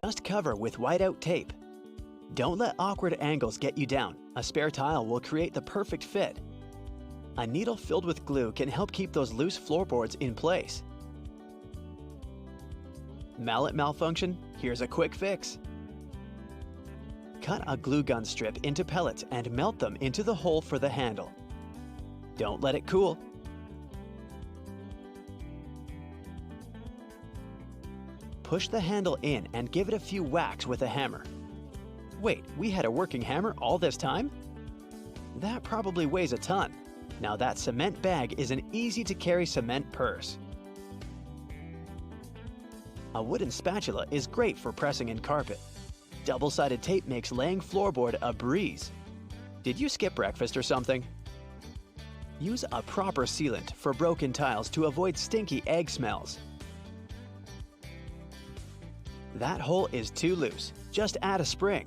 Just cover with whiteout tape. Don't let awkward angles get you down. A spare tile will create the perfect fit. A needle filled with glue can help keep those loose floorboards in place. Mallet malfunction? Here's a quick fix. Cut a glue gun strip into pellets and melt them into the hole for the handle. Don't let it cool. Push the handle in and give it a few whacks with a hammer. Wait, we had a working hammer all this time? That probably weighs a ton. Now that cement bag is an easy-to-carry cement purse. A wooden spatula is great for pressing in carpet. Double-sided tape makes laying floorboard a breeze. Did you skip breakfast or something? Use a proper sealant for broken tiles to avoid stinky egg smells. That hole is too loose. Just add a spring.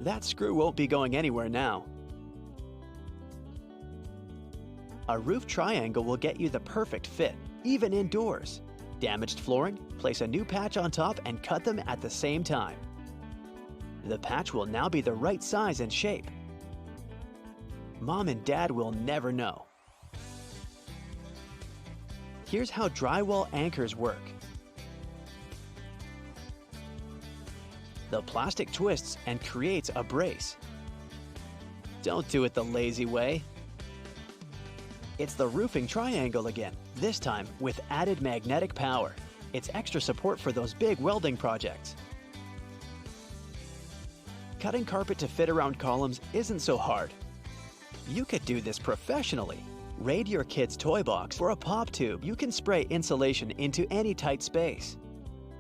That screw won't be going anywhere now. A roof triangle will get you the perfect fit, even indoors. Damaged flooring? Place a new patch on top and cut them at the same time. The patch will now be the right size and shape. Mom and Dad will never know. Here's how drywall anchors work. The plastic twists and creates a brace. Don't do it the lazy way. It's the roofing triangle again, this time with added magnetic power. It's extra support for those big welding projects. Cutting carpet to fit around columns isn't so hard. You could do this professionally. Raid your kid's toy box for a pop tube. You can spray insulation into any tight space.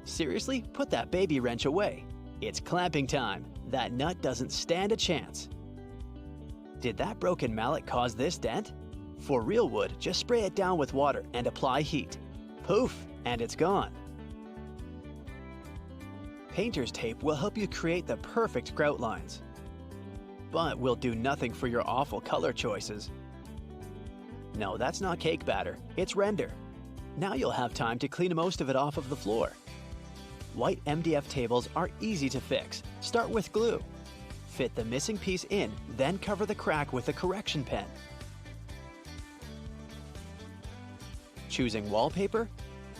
Seriously, put that baby wrench away. It's clamping time. That nut doesn't stand a chance. Did that broken mallet cause this dent? For real wood, just spray it down with water and apply heat. Poof, and it's gone. Painter's tape will help you create the perfect grout lines, but will do nothing for your awful color choices. No, that's not cake batter, it's render. Now you'll have time to clean most of it off of the floor. White MDF tables are easy to fix. Start with glue. Fit the missing piece in, then cover the crack with a correction pen. Choosing wallpaper?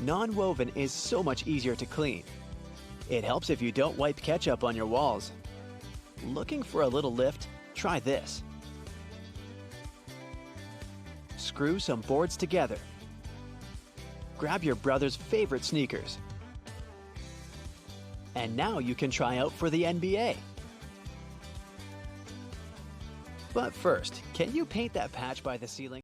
Non-woven is so much easier to clean. It helps if you don't wipe ketchup on your walls. Looking for a little lift? Try this. Screw some boards together. Grab your brother's favorite sneakers. And now you can try out for the NBA. But first, can you paint that patch by the ceiling?